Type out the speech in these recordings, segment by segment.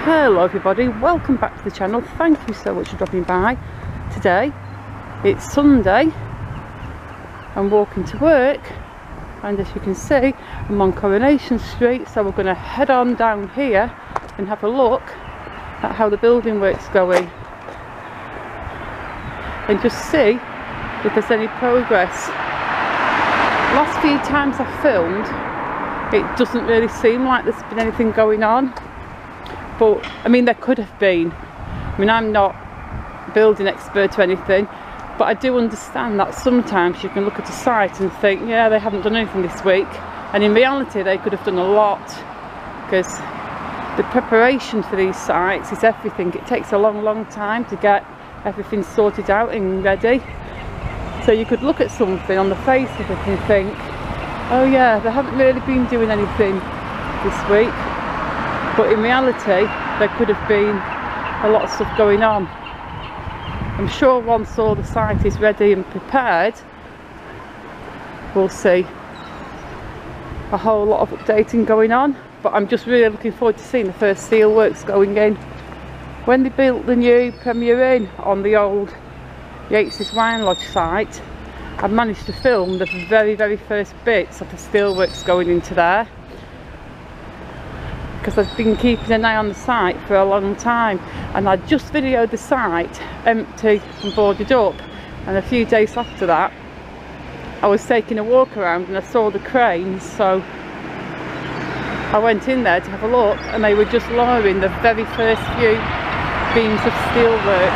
Hello everybody, welcome back to the channel. Thank you so much for dropping by. Today it's Sunday. I'm walking to work and as you can see I'm on Coronation Street, so we're going to head on down here and have a look at how the building work's going and just see if there's any progress. Last few times I've filmed, it doesn't really seem like there's been anything going on. But I mean, there could have been. I mean, I'm not a building expert or anything, but I do understand that sometimes you can look at a site and think, yeah, they haven't done anything this week, and in reality they could have done a lot, because the preparation for these sites is everything. It takes a long time to get everything sorted out and ready. So you could look at something on the face of it and think, oh yeah, they haven't really been doing anything this week. But in reality, there could have been a lot of stuff going on. I'm sure once all the site is ready and prepared, we'll see a whole lot of updating going on. But I'm just really looking forward to seeing the first steel works going in. When they built the new Premier Inn on the old Yates's Wine Lodge site, I managed to film the very first bits of the steelworks going into there, because I've been keeping an eye on the site for a long time, and I just videoed the site empty and boarded up, and a few days after that I was taking a walk around and I saw the cranes, so I went in there to have a look and they were just lowering the very first few beams of steel work.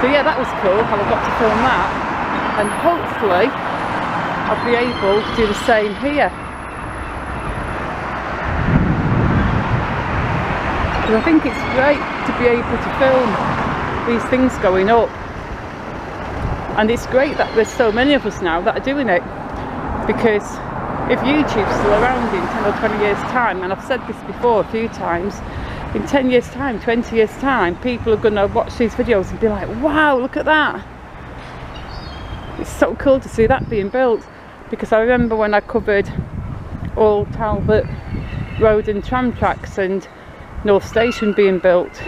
So yeah, that was cool how I got to film that, and hopefully I'll be able to do the same here. I think it's great to be able to film these things going up, and it's great that there's so many of us now that are doing it, because if YouTube's still around in 10 or 20 years time, and I've said this before a few times, in 10 years time, 20 years time, people are going to watch these videos and be like, wow, look at that. It's so cool to see that being built, because I remember when I covered all Talbot Road and tram tracks and North Station being built.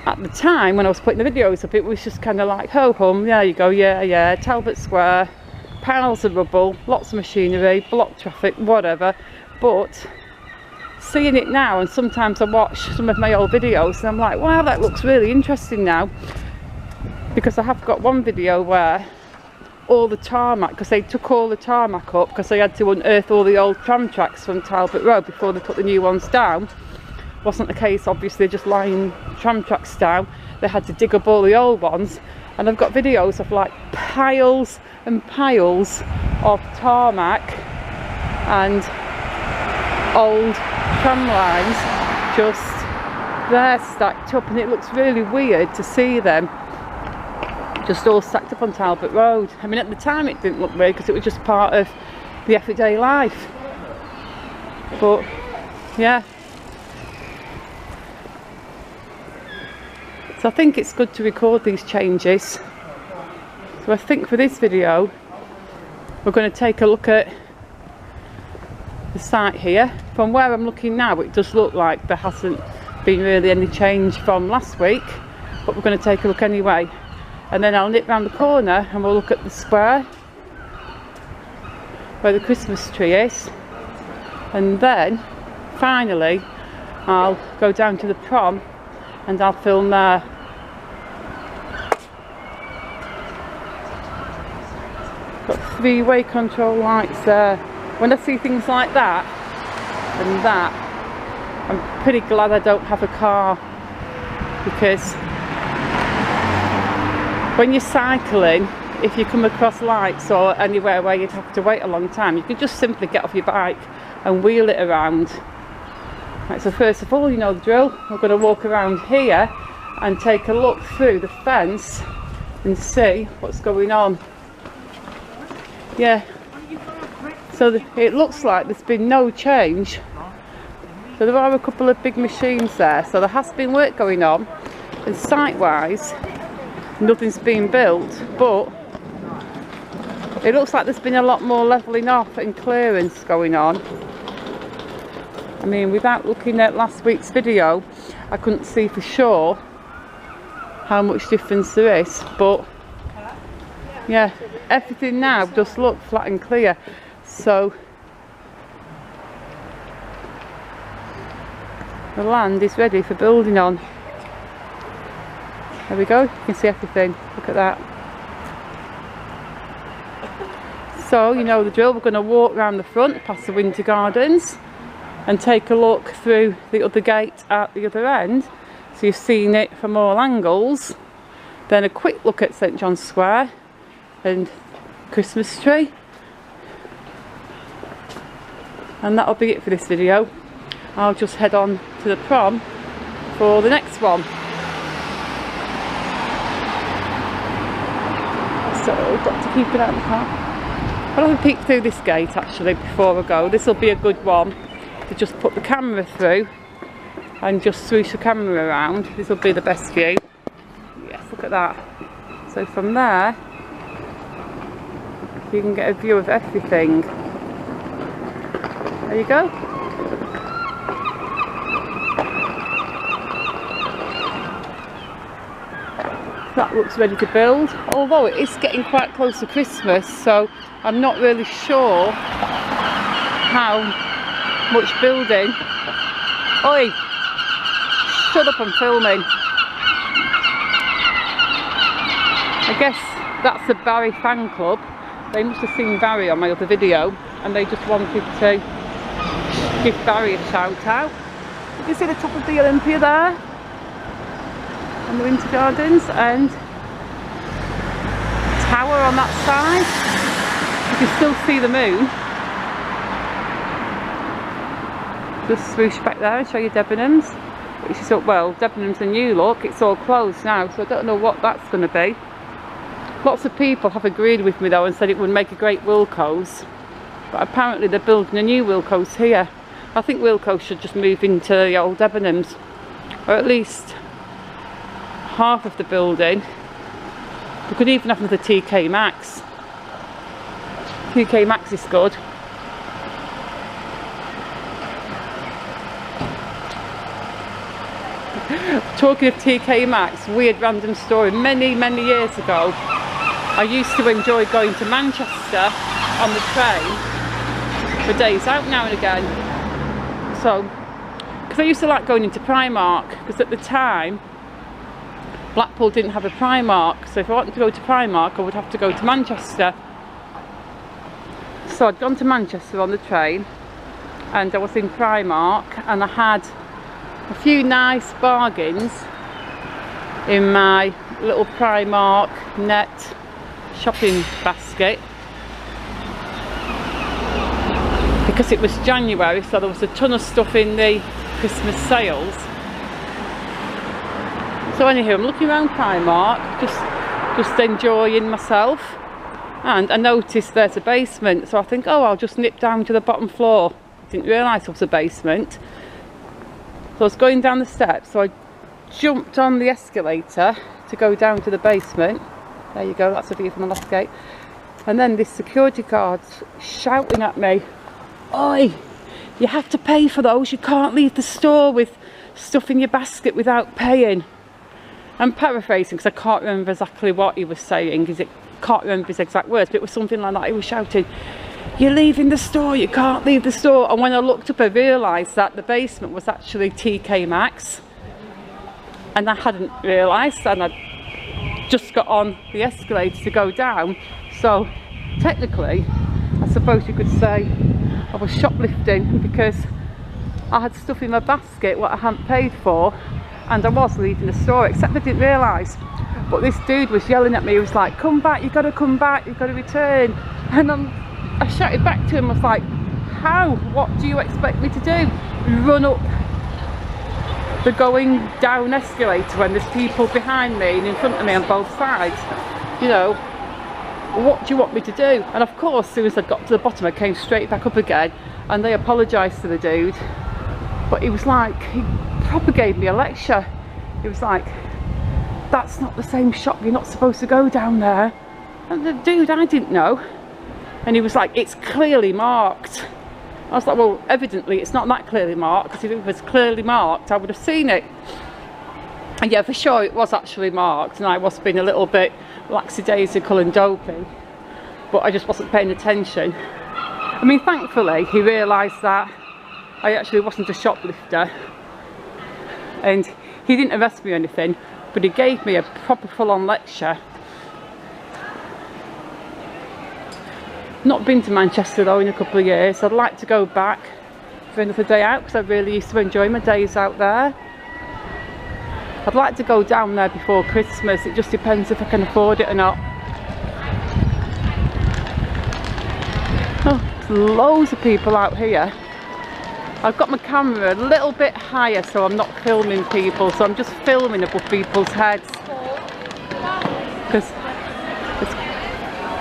At the time when I was putting the videos up, it was just kind of like ho hum, there you go, yeah, Talbot Square, piles of rubble, lots of machinery, block traffic, whatever. But seeing it now, and sometimes I watch some of my old videos and I'm like, wow, that looks really interesting now, because I have got one video where all the tarmac, because they took all the tarmac up because they had to unearth all the old tram tracks from Talbot Road before they put the new ones down. Wasn't the case, obviously, just lying tram tracks down. They had to dig up all the old ones, and I've got videos of like piles and piles of tarmac and old tram lines just there stacked up, and it looks really weird to see them just all stacked up on Talbot Road. I mean, at the time it didn't look weird because it was just part of the everyday life, but yeah. So I think it's good to record these changes. So I think for this video we're going to take a look at the site here. From where I'm looking now, it does look like there hasn't been really any change from last week, but we're going to take a look anyway. And then I'll nip round the corner and we'll look at the square where the Christmas tree is, and then finally I'll go down to the prom and I'll film there. Got three-way control lights there. When I see things like that and that, I'm pretty glad I don't have a car, because when you're cycling, if you come across lights or anywhere where you'd have to wait a long time, you can just simply get off your bike and wheel it around. Right, so first of all, you know the drill. We're going to walk around here and take a look through the fence and see what's going on. Yeah, so it looks like there's been no change. So there are a couple of big machines there, so there has been work going on, and site-wise nothing's been built, but it looks like there's been a lot more levelling off and clearance going on. I mean, without looking at last week's video, I couldn't see for sure how much difference there is, but yeah, everything now does look flat and clear. So the land is ready for building on. There we go, you can see everything, look at that. So you know the drill, we're going to walk around the front past the winter gardens and take a look through the other gate at the other end, so you've seen it from all angles. Then a quick look at St John's Square and Christmas tree, and that'll be it for this video. I'll just head on to the prom for the next one. So I've got to keep it out of the car. I'll have a peek through this gate actually before I go. This will be a good one to just put the camera through and just swoosh the camera around. This will be the best view. Yes, look at that. So from there you can get a view of everything. There you go. That looks ready to build, although it is getting quite close to Christmas, so I'm not really sure how much building. Oi! Shut up, I'm filming. I guess that's the Barry fan club. They must have seen Barry on my other video and they just wanted to give Barry a shout out. You can see the top of the Olympia there and the winter gardens, and tower on that side. You can still see the moon. Just swoosh back there and show you Debenhams, which is up, well, Debenhams a new look. It's all closed now, so I don't know what that's going to be. Lots of people have agreed with me though and said it would make a great Wilkos, but apparently they're building a new Wilkos here. I think Wilkos should just move into the old Debenhams, or at least half of the building. We could even have another TK Maxx. TK Maxx is good. Talking of TK Maxx, weird random story. Many years ago, I used to enjoy going to Manchester on the train for days out now and again. So, because I used to like going into Primark, because at the time Blackpool didn't have a Primark, so if I wanted to go to Primark I would have to go to Manchester. So I'd gone to Manchester on the train and I was in Primark and I had a few nice bargains in my little Primark net shopping basket, because it was January, so there was a ton of stuff in the Christmas sales. So anyhow, I'm looking around Primark, just enjoying myself, and I noticed there's a basement, so I think, oh, I'll just nip down to the bottom floor. I didn't realise there was a basement. So I was going down the steps, so I jumped on the escalator to go down to the basement. There you go, that's a view from the left gate. And then this security guard's shouting at me, "Oi, you have to pay for those, you can't leave the store with stuff in your basket without paying." I'm paraphrasing because I can't remember exactly what he was saying, because I can't remember his exact words, but it was something like that. He was shouting, "You're leaving the store, you can't leave the store." And when I looked up I realised that the basement was actually TK Maxx, and I hadn't realised, and I just got on the escalator to go down. So technically I suppose you could say I was shoplifting, because I had stuff in my basket what I hadn't paid for, and I was leaving the store, except I didn't realise. But this dude was yelling at me, he was like, "Come back, you've got to come back, you've got to return." And I shouted back to him, I was like, "How? What do you expect me to do? Run up the going down escalator when there's people behind me and in front of me on both sides? You know, what do you want me to do?" And of course, as soon as I got to the bottom I came straight back up again, and they apologised to the dude. But he was like, he proper gave me a lecture. He was like, "That's not the same shop, you're not supposed to go down there." And the dude, I didn't know. And he was like, "It's clearly marked." I was like, well, evidently it's not that clearly marked, because if it was clearly marked I would have seen it. And yeah, for sure it was actually marked, and I was being a little bit lackadaisical and dopey, but I just wasn't paying attention. I mean, thankfully he realised that I actually wasn't a shoplifter, and he didn't arrest me or anything, but he gave me a proper full-on lecture. Not been to Manchester though in a couple of years. I'd like to go back for another day out, because I really used to enjoy my days out there. I'd like to go down there before Christmas. It just depends if I can afford it or not. Oh, there's loads of people out here. I've got my camera a little bit higher so I'm not filming people, so I'm just filming above people's heads. Because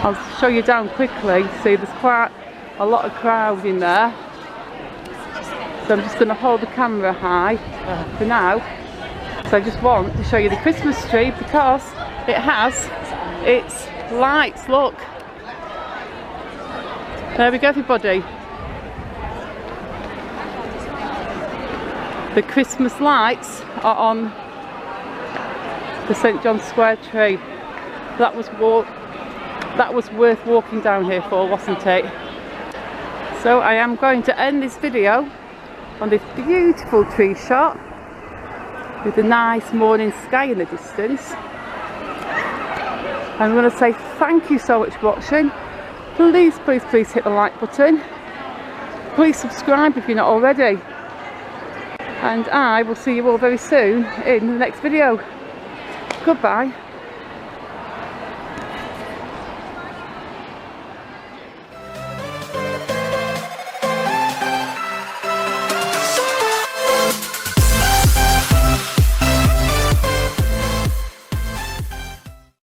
I'll show you down quickly. See, there's quite a lot of crowd in there. So I'm just going to hold the camera high for now. So I just want to show you the Christmas tree, because it has its lights. Look. There we go, everybody. The Christmas lights are on the St John's Square tree. That was worth walking down here for, wasn't it? So I am going to end this video on this beautiful tree shot with the nice morning sky in the distance. I'm going to say thank you so much for watching. Please hit the like button. Please subscribe if you're not already. And I will see you all very soon in the next video. Goodbye.